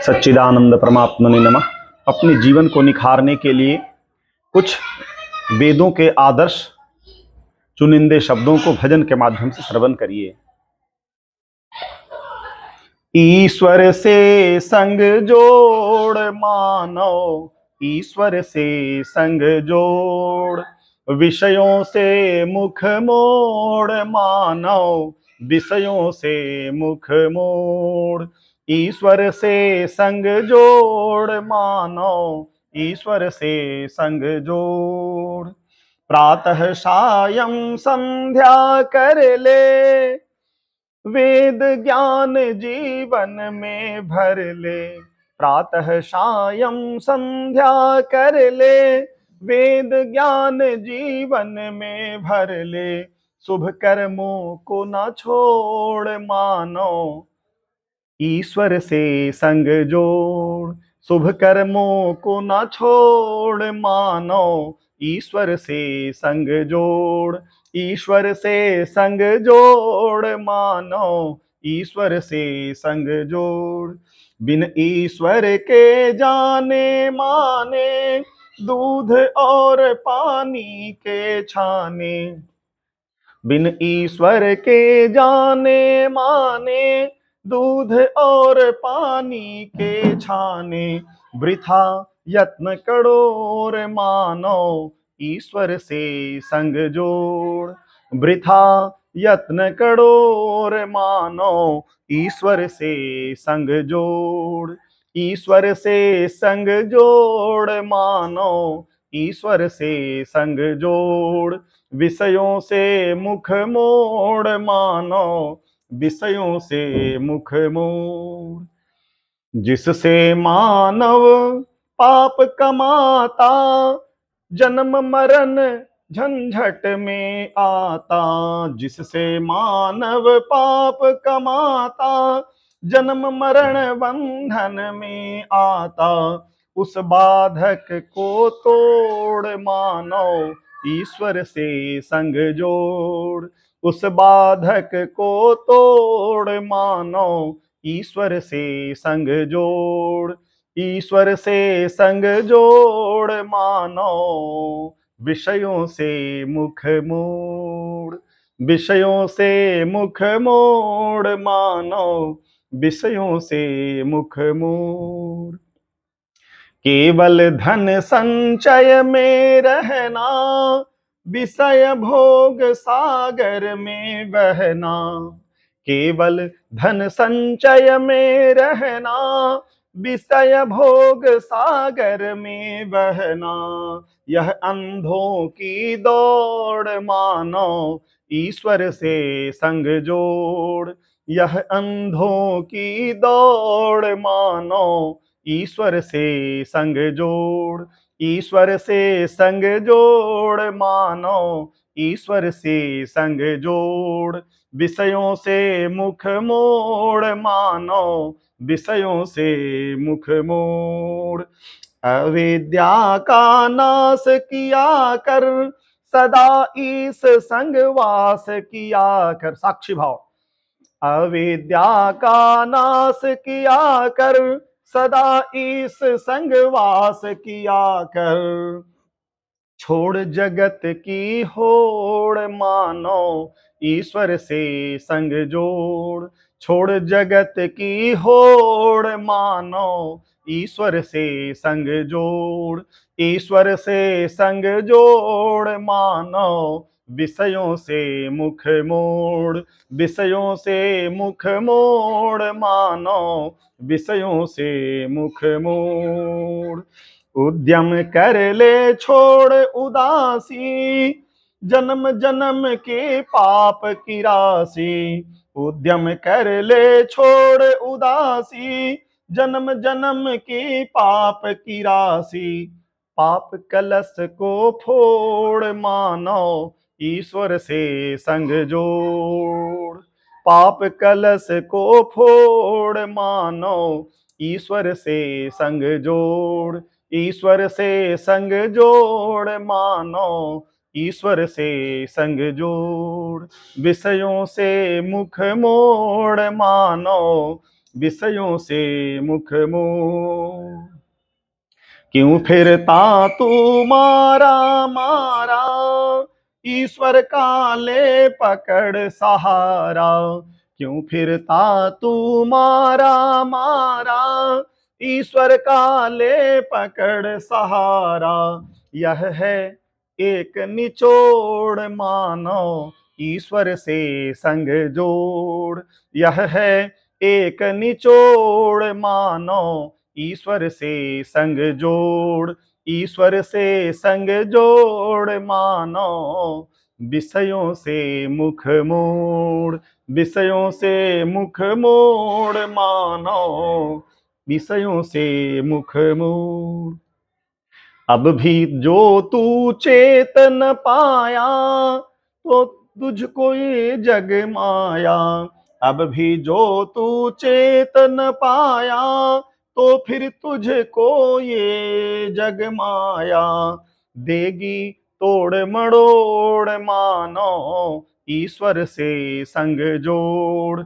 सच्चिदानंद परमात्मने नमः। अपने जीवन को निखारने के लिए कुछ वेदों के आदर्श चुनिंदे शब्दों को भजन के माध्यम से श्रवण करिए। ईश्वर से संग जोड़ मानव, ईश्वर से संग जोड़, विषयों से मुख मोड़ मानव, विषयों से मुख मोड़। ईश्वर से संग जोड़ मानव, ईश्वर से संग जोड़। प्रातः सायं संध्या कर ले, वेद ज्ञान जीवन में भर ले। प्रातः सायं संध्या कर ले, वेद ज्ञान जीवन में भर ले। शुभ कर्मों को न छोड़ मानो, ईश्वर से संग जोड़। शुभ कर्मों को न छोड़ मानो, ईश्वर से संग जोड़। ईश्वर से संग जोड़ मानो, ईश्वर से संग जोड़। बिन ईश्वर के जाने माने, दूध और पानी के छाने। बिन ईश्वर के जाने माने, दूध और पानी के छाने। वृथा यत्न करोड़ मानो, ईश्वर से संग जोड़। वृथा यत्न करोड़ मानो, ईश्वर से संग जोड़। ईश्वर से संग जोड़ मानो, ईश्वर से संग जोड़। विषयों से मुख मोड़ मानो, विषयों से मुख मोड़। जिससे मानव पाप कमाता, जन्म मरण झंझट में आता। जिससे मानव पाप कमाता, जन्म मरण बंधन में आता। उस बाधक को तोड़ मानो, ईश्वर से संग जोड़। उस बाधक को तोड़ मानो, ईश्वर से संग जोड़। ईश्वर से संग जोड़ मानो, विषयों से मुख मोड़। विषयों से मुख मोड़ मानो, विषयों से मुख मोड़। केवल धन संचय में रहना, विषय भोग सागर में बहना। केवल धन संचय में रहना, विषय भोग सागर में बहना। यह अंधों की दौड़ मानो, ईश्वर से संग जोड़। यह अंधों की दौड़ मानो, ईश्वर से संग जोड़। ईश्वर से संग जोड़ मानो, ईश्वर से संग जोड़। विषयों से मुख मोड़ मानो, विषयों से मुख मोड़। अविद्या का नाश किया कर, सदा ईश संग वास किया कर। साक्षी भाव। अविद्या का नाश किया कर, सदा ईश संग वास किया कर। छोड़ जगत की होड़ मानो, ईश्वर से संग जोड़। छोड़ जगत की होड़ मानो, ईश्वर से संग जोड़। ईश्वर से संग जोड़ मानो, विषयों से मुख मोड़। विषयों से मुख मोड़ मानो, विषयों से मुख मोड़। उद्यम कर ले छोड़ उदासी, जन्म जन्म के पाप की राशि। उद्यम कर ले छोड़ उदासी, जन्म जन्म के पाप की राशि। पाप कलश को फोड़ मानो, ईश्वर से संग जोड़। पाप कलश को फोड़ मानो, ईश्वर से संग जोड़। ईश्वर से संग जोड़ मानो, ईश्वर से संग जोड़। विषयों से मुख मोड़ मानो, विषयों से मुख मोड़। क्यों फिरता तू मारा मारा, ईश्वर का ले पकड़ सहारा। क्यों फिरता तू मारा मारा, ईश्वर का ले पकड़ सहारा। यह है एक निचोड़ मानो, ईश्वर से संग जोड़। यह है एक निचोड़ मानो, ईश्वर से संग जोड़। ईश्वर से संग जोड़ मानो, विषयों से मुख मोड़। विषयों से मुख मोड़ मानो, विषयों से मुख मोड़। अब भी जो तू चेतन पाया, तो तुझको ये जग माया। अब भी जो तू चेतन पाया, तो फिर तुझको ये जग माया। देगी तोड़ मड़ोड़ मानो, ईश्वर से संग जोड़।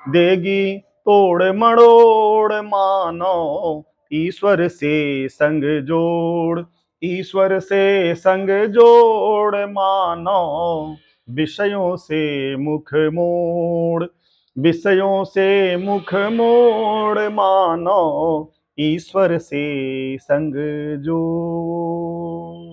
देगी तोड़ मड़ोड़ मानो, ईश्वर से संग जोड़। ईश्वर से संग जोड़ मानो, विषयों से मुख मोड़। विषयों से मुख मोड़ मानो, ईश्वर से संग जोड़।